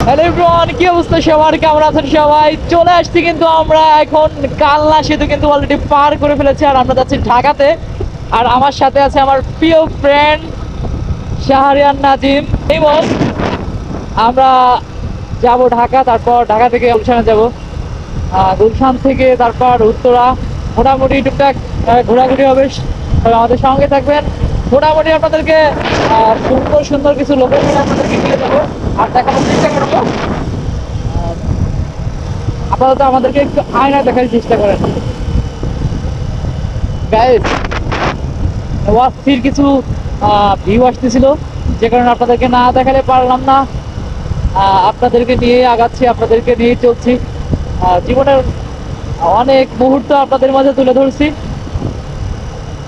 Hello everyone, কি অবস্থা সবার, কেমন আছেন সবাই? চলে আসছি কিন্তু আমরা এখন কালনা সেতু কিন্তু অলরেডি পার করে ফেলেছি আর আমরা যাচ্ছি ঢাকাতে। আর আমার সাথে আছে আমার প্রিয় ফ্রেন্ড শাহরিয়ার নাজিম। এই বল, আমরা যাব ঢাকা, তারপর ঢাকা থেকে গুলশানে যাব, গুলশান থেকে তারপর উত্তরা। মোটামুটি টুকটাক ঘোরাঘুরি হবে, তবে আমাদের সঙ্গে থাকবেন। মোটামুটি আপনাদেরকে সুন্দর সুন্দর কিছু লোকেশন আপনাদেরকে নিয়ে যাবো আর দেখানোর চেষ্টা করবো। আপাতত আমাদেরকে একটু আয়না দেখার চেষ্টা করেন গাইস। অস্থির কিছু ভিউ আসতেছিল, যে কারণে আপনাদেরকে না দেখালে পারলাম না। আপনাদেরকে নিয়ে আগাচ্ছি, আপনাদেরকে নিয়ে চলছি। জীবনের অনেক মুহূর্ত আপনাদের মাঝে তুলে ধরছি।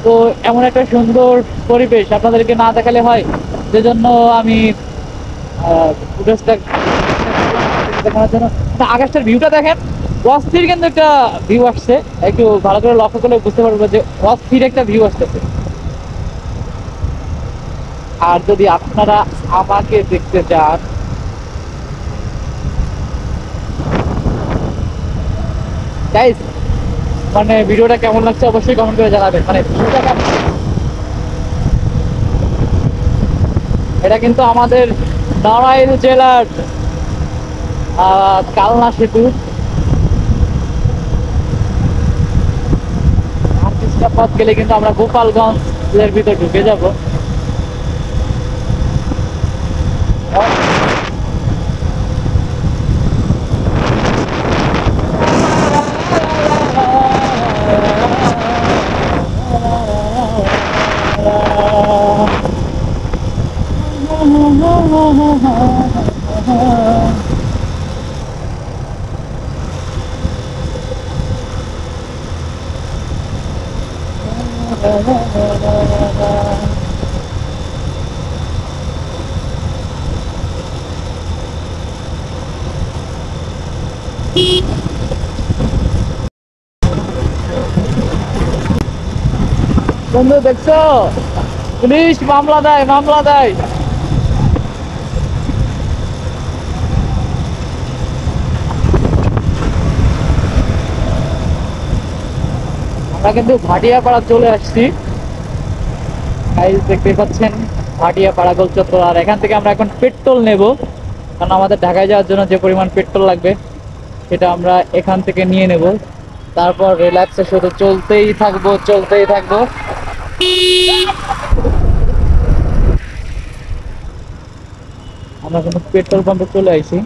তো এমন একটা সুন্দর পরিবেশ আপনাদেরকে না দেখালে হয়, যেজন্য আমি ফুটেজটা দেখানোর জন্য। আকাশটার ভিউটা দেখেন, অস্থির কিন্তু একটা ভিউ আসছে। একটু ভালো করে লক্ষ্য করলে বুঝতে পারবো যে অস্থির একটা ভিউ আসতেছে। আর যদি আপনারা আমাকে দেখতে চান, গাইস, মানে ভিডিওটা কেমন লাগছে অবশ্যই কমেন্ট করে জানাবেন। মানে ভিডিওটা কেমন, এটা কিন্তু আমাদের নড়াইল জেলার কালনা সেতু। পথ গেলে কিন্তু আমরা গোপালগঞ্জের ভিতর ঢুকে যাব। বন্ধু দেখছো, পুলিশ মামলা দেয়, মামলা দেয়। আমরা কিন্তু ভাটিয়াপাড়া চলে আসছি, গাইস দেখতে পাচ্ছেন ভাটিয়াপাড়া গোল চত্বর। আর এখান থেকে আমরা এখন পেট্রোল নেব, কারণ আমাদের ঢাকায় যাওয়ার জন্য যে পরিমাণ পেট্রোল লাগবে সেটা আমরা এখান থেকে নিয়ে নেব। তারপর রিল্যাক্সে শুধু চলতেই থাকবো, চলতেই থাকবো। আমরা কিন্তু পেট্রোল পাম্পে চলে আসি।